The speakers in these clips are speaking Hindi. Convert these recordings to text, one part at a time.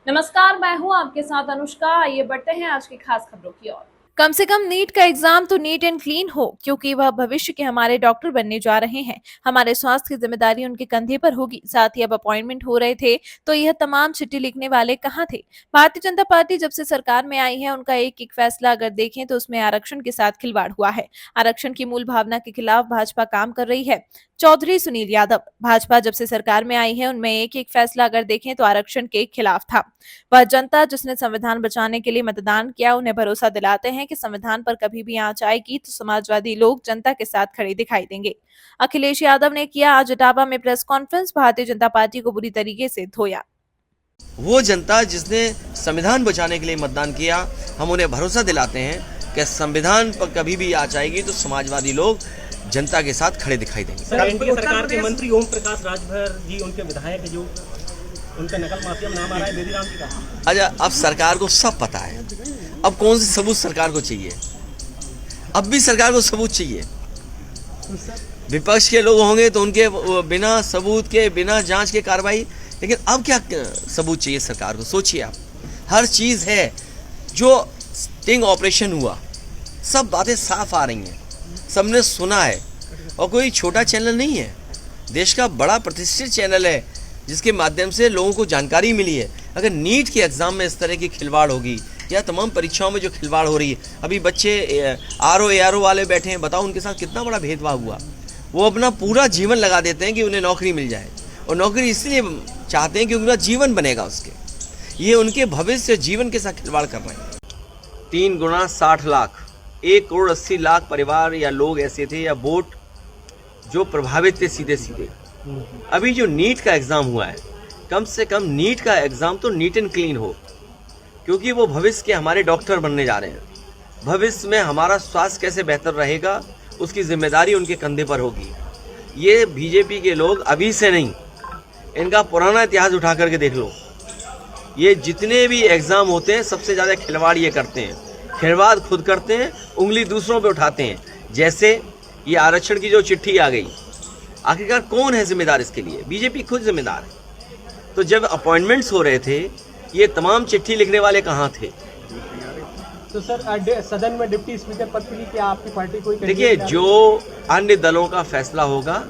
नमस्कार, मैं हूं आपके साथ अनुष्का। आइए बढ़ते हैं आज की खास खबरों की ओर। कम से कम नीट का एग्जाम तो नीट एंड क्लीन हो, क्योंकि वह भविष्य के हमारे डॉक्टर बनने जा रहे हैं। हमारे स्वास्थ्य की जिम्मेदारी उनके कंधे पर होगी। साथ ही अब अपॉइंटमेंट हो रहे थे तो यह तमाम चिट्ठी लिखने वाले कहाँ थे? भारतीय जनता पार्टी जब से सरकार में आई है, उनका एक एक फैसला अगर देखें तो उसमें आरक्षण के साथ खिलवाड़ हुआ है। आरक्षण की मूल भावना के खिलाफ भाजपा काम कर रही है। चौधरी सुनील यादव, भाजपा जब से सरकार में आई है, उनमें एक एक फैसला अगर देखें तो आरक्षण के खिलाफ था। वह जनता जिसने संविधान बचाने के लिए मतदान किया, उन्हें भरोसा दिलाते हैं कि संविधान पर कभी भी आंच आएगी तो समाजवादी लोग जनता के साथ खड़े दिखाई देंगे। अखिलेश यादव ने किया आज इटावा में press conference, Bharatiya Janata party को बुरी तरीके से धोया। वो जनता जिसने संविधान बचाने के लिए मतदान किया, हम उन्हें भरोसा दिलाते हैं कि संविधान पर कभी भी आंच आएगी तो समाजवादी लोग जनता के साथ खड़े दिखाई देंगे। एनडीए सरकार के मंत्री ओम प्रकाश राजभर जी, उनके विधायक जो उनका नकल माफिया नाम आ रहा है बेबीराम जी का। अच्छा, अब सरकार को सब पता है, अब कौन से सबूत सरकार को चाहिए? अब भी सरकार को सबूत चाहिए। विपक्ष के लोग होंगे तो उनके बिना सबूत के, बिना जांच के कार्रवाई, लेकिन अब क्या सबूत चाहिए सरकार को? सोचिए आप, हर चीज़ है। जो स्टिंग ऑपरेशन हुआ, सब बातें साफ आ रही हैं, सबने सुना है। और कोई छोटा चैनल नहीं है, देश का बड़ा प्रतिष्ठित चैनल है जिसके माध्यम से लोगों को जानकारी मिली है। अगर नीट के एग्ज़ाम में इस तरह की खिलवाड़ होगी या तमाम परीक्षाओं में जो खिलवाड़ हो रही है, अभी बच्चे आरओ वाले बैठे हैं, बताओ उनके साथ कितना बड़ा भेदभाव हुआ। वो अपना पूरा जीवन लगा देते हैं कि उन्हें नौकरी मिल जाए, और नौकरी इसलिए चाहते हैं कि उनका जीवन बनेगा उसके। ये उनके भविष्य जीवन के साथ खिलवाड़ कर रहे हैं। 3 गुना 60 लाख, 1 करोड़ 80 लाख परिवार या लोग ऐसे थे या वोट जो प्रभावित थे सीधे सीधे। अभी जो नीट का एग्ज़ाम हुआ है, कम से कम नीट का एग्ज़ाम तो नीट एंड क्लीन हो, क्योंकि वो भविष्य के हमारे डॉक्टर बनने जा रहे हैं। भविष्य में हमारा स्वास्थ्य कैसे बेहतर रहेगा, उसकी जिम्मेदारी उनके कंधे पर होगी। ये बीजेपी के लोग अभी से नहीं, इनका पुराना इतिहास उठा करके देख लो। ये जितने भी एग्ज़ाम होते हैं, सबसे ज़्यादा खिलवाड़ ये करते हैं। खिलवाड़ खुद करते हैं, उंगली दूसरों पे उठाते हैं। जैसे ये आरक्षण की जो चिट्ठी आ गई, आखिरकार कौन है जिम्मेदार इसके लिए? बीजेपी खुद जिम्मेदार है। तो जब अपॉइंटमेंट्स हो रहे थे, ये तमाम चिट्ठी लिखने वाले कहाँ थे? तो सर, सदन में डिप्टी स्पीकर पद के लिए क्या आपकी पार्टी कोई? देखिए, जो अन्य दलों का फैसला होगा,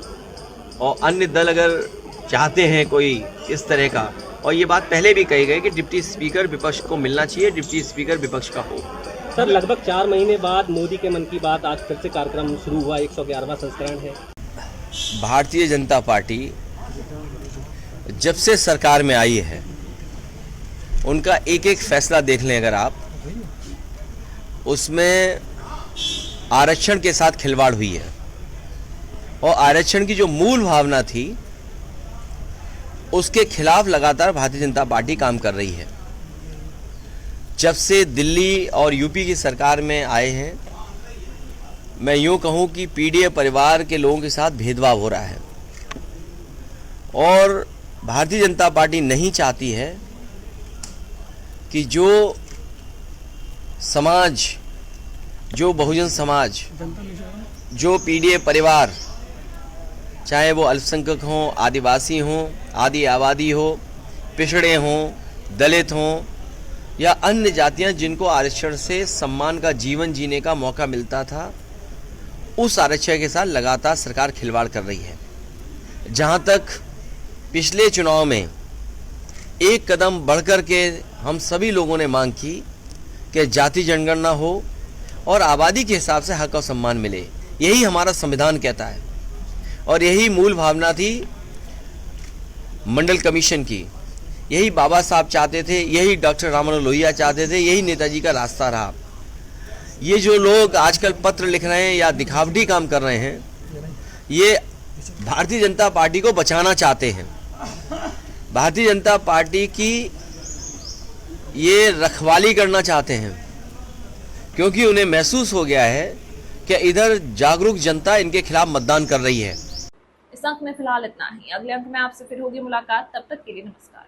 और अन्य दल अगर चाहते हैं कोई इस तरह का, और ये बात पहले भी कही गई कि डिप्टी स्पीकर विपक्ष को मिलना चाहिए, डिप्टी स्पीकर विपक्ष का हो। सर, लगभग 4 महीने बाद मोदी के मन की बात आज फिर से कार्यक्रम शुरू हुआ, 111वां संस्करण है। भारतीय जनता पार्टी जब से सरकार में आई है, उनका एक एक फैसला देख लें अगर आप, उसमें आरक्षण के साथ खिलवाड़ हुई है। और आरक्षण की जो मूल भावना थी, उसके खिलाफ लगातार भारतीय जनता पार्टी काम कर रही है। जब से दिल्ली और यूपी की सरकार में आए हैं, मैं यूँ कहूँ कि पीडीए परिवार के लोगों के साथ भेदभाव हो रहा है। और भारतीय जनता पार्टी नहीं चाहती है कि जो समाज, जो बहुजन समाज, जो पीडीए परिवार, चाहे वो अल्पसंख्यक हों, आदिवासी हों, आदि आबादी हो, पिछड़े हों, दलित हों, या अन्य जातियां जिनको आरक्षण से सम्मान का जीवन जीने का मौका मिलता था, उस आरक्षण के साथ लगातार सरकार खिलवाड़ कर रही है। जहां तक पिछले चुनाव में एक कदम बढ़कर के हम सभी लोगों ने मांग की कि जाति जनगणना हो और आबादी के हिसाब से हक और सम्मान मिले, यही हमारा संविधान कहता है। और यही मूल भावना थी मंडल कमीशन की, यही बाबा साहब चाहते थे, यही डॉक्टर राम मनोहर लोहिया चाहते थे, यही नेताजी का रास्ता रहा। ये जो लोग आजकल पत्र लिख रहे हैं या दिखावटी काम कर रहे हैं, ये भारतीय जनता पार्टी को बचाना चाहते हैं। भारतीय जनता पार्टी की ये रखवाली करना चाहते हैं, क्योंकि उन्हें महसूस हो गया है कि इधर जागरूक जनता इनके खिलाफ मतदान कर रही है। इस अंक में फिलहाल इतना ही। अगले अंक में आपसे फिर होगी मुलाकात। तब तक के लिए नमस्कार।